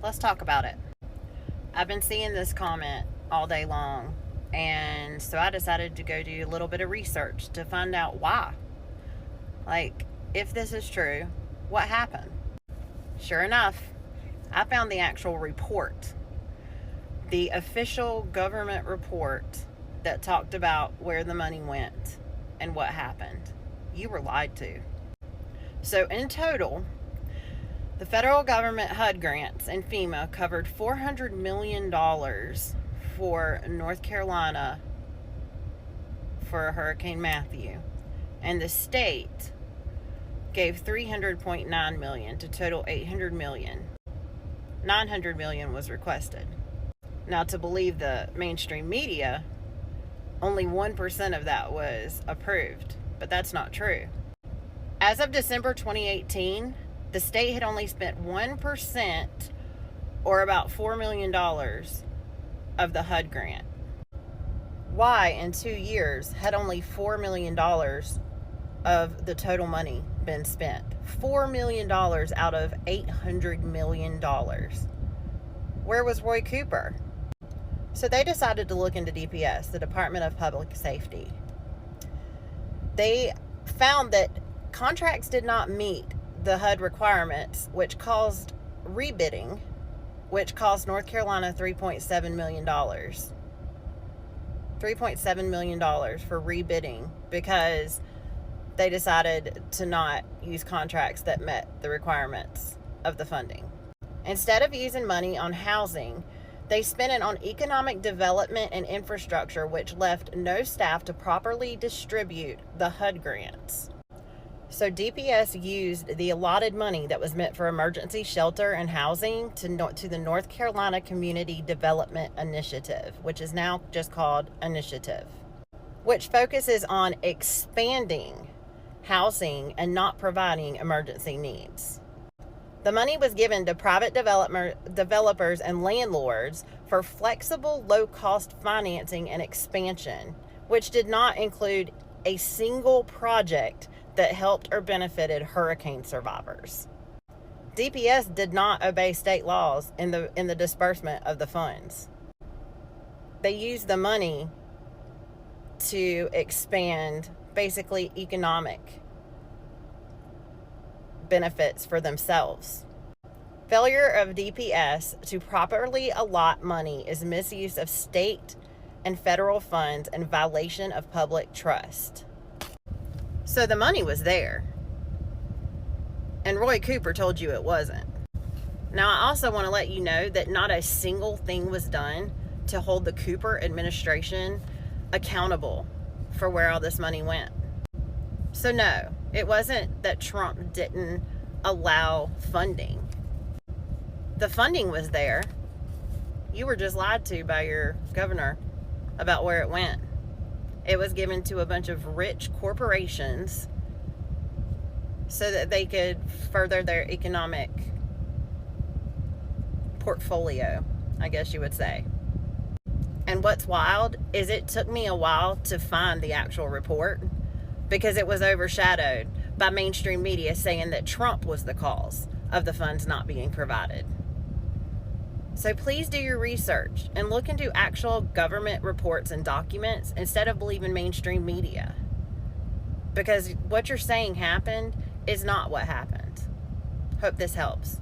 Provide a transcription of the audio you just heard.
Let's talk about it. I've been seeing this comment all day long, and so I decided to go do a little bit of research to find out why. Like, if this is true, what happened? Sure enough, I found the actual report, the official government report that talked about where the money went and what happened. You were lied to. So, in total, the federal government HUD grants and FEMA covered $400 million for North Carolina for Hurricane Matthew, and the state gave $300.9 million to total $800 million. $900 million was requested. Now, to believe the mainstream media, only 1% of that was approved, but that's not true. As of December 2018, the state had only spent 1%, or about $4 million, of the HUD grant. Why, in 2 years, had only $4 million of the total money been spent? $4 million out of $800 million. Where was Roy Cooper? So they decided to look into DPS, the Department of Public Safety. They found that contracts did not meet the HUD requirements, which caused rebidding, which cost North Carolina $3.7 million. $3.7 million for rebidding because they decided to not use contracts that met the requirements of the funding. Instead of using money on housing, they spent it on economic development and infrastructure, which left no staff to properly distribute the HUD grants. So DPS used the allotted money that was meant for emergency shelter and housing to the North Carolina Community Development Initiative, which is now just called Initiative, which focuses on expanding housing and not providing emergency needs. The money was given to private developers and landlords for flexible, low-cost financing and expansion, which did not include a single project that helped or benefited hurricane survivors. DPS did not obey state laws in the disbursement of the funds. They used the money to expand basically economic benefits for themselves. Failure of DPS to properly allot money is misuse of state and federal funds and violation of public trust. So the money was there, and Roy Cooper told you it wasn't. Now, I also want to let you know that not a single thing was done to hold the Cooper administration accountable for where all this money went. So no, it wasn't that Trump didn't allow funding. The funding was there. You were just lied to by your governor about where it went. It was given to a bunch of rich corporations so that they could further their economic portfolio, I guess you would say. And what's wild is it took me a while to find the actual report because it was overshadowed by mainstream media saying that Trump was the cause of the funds not being provided. So please do your research and look into actual government reports and documents instead of believing mainstream media. Because what you're saying happened is not what happened. Hope this helps.